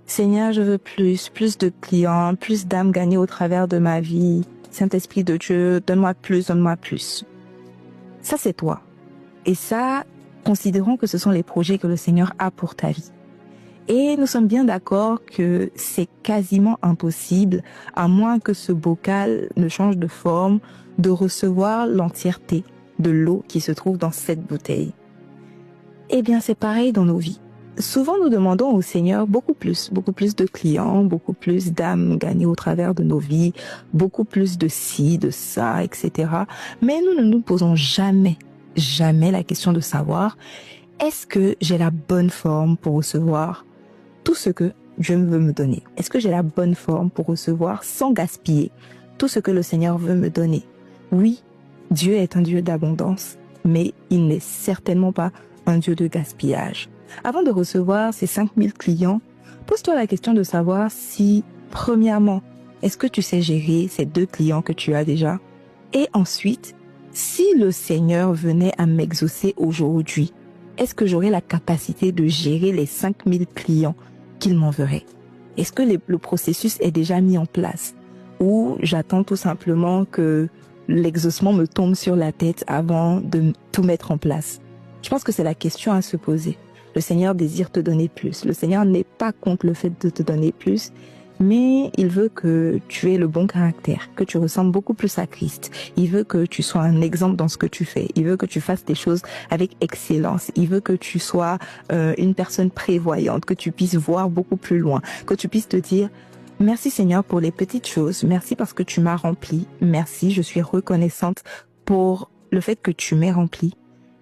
Seigneur, je veux plus de clients, plus d'âmes gagnées au travers de ma vie. Saint-Esprit de Dieu, donne-moi plus, donne-moi plus. Ça, c'est toi. Et ça, considérons que ce sont les projets que le Seigneur a pour ta vie. Et nous sommes bien d'accord que c'est quasiment impossible, à moins que ce bocal ne change de forme, de recevoir l'entièreté de l'eau qui se trouve dans cette bouteille. Eh bien, c'est pareil dans nos vies. Souvent, nous demandons au Seigneur beaucoup plus de clients, beaucoup plus d'âmes gagnées au travers de nos vies, beaucoup plus de ci, de ça, etc. Mais nous ne nous posons jamais la question de savoir, est-ce que j'ai la bonne forme pour recevoir tout ce que Dieu veut me donner? Est-ce que j'ai la bonne forme pour recevoir sans gaspiller tout ce que le Seigneur veut me donner? Oui, Dieu est un Dieu d'abondance, mais il n'est certainement pas un Dieu de gaspillage. Avant de recevoir ces 5000 clients, pose-toi la question de savoir si, premièrement, est-ce que tu sais gérer ces 2 clients que tu as déjà? Et ensuite, si le Seigneur venait à m'exaucer aujourd'hui, est-ce que j'aurais la capacité de gérer les 5000 clients qu'il m'enverrait? Est-ce que le processus est déjà mis en place? Ou j'attends tout simplement que l'exaucement me tombe sur la tête avant de tout mettre en place? Je pense que c'est la question à se poser. Le Seigneur désire te donner plus. Le Seigneur n'est pas contre le fait de te donner plus, mais il veut que tu aies le bon caractère, que tu ressembles beaucoup plus à Christ. Il veut que tu sois un exemple dans ce que tu fais. Il veut que tu fasses des choses avec excellence. Il veut que tu sois une personne prévoyante, que tu puisses voir beaucoup plus loin, que tu puisses te dire: merci Seigneur pour les petites choses. Merci parce que tu m'as rempli. Merci, je suis reconnaissante pour le fait que tu m'aies rempli.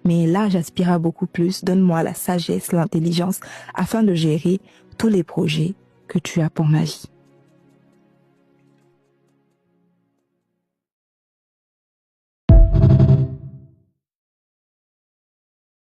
Mais là, j'aspire à beaucoup plus. Donne-moi la sagesse, l'intelligence, afin de gérer tous les projets que tu as pour ma vie.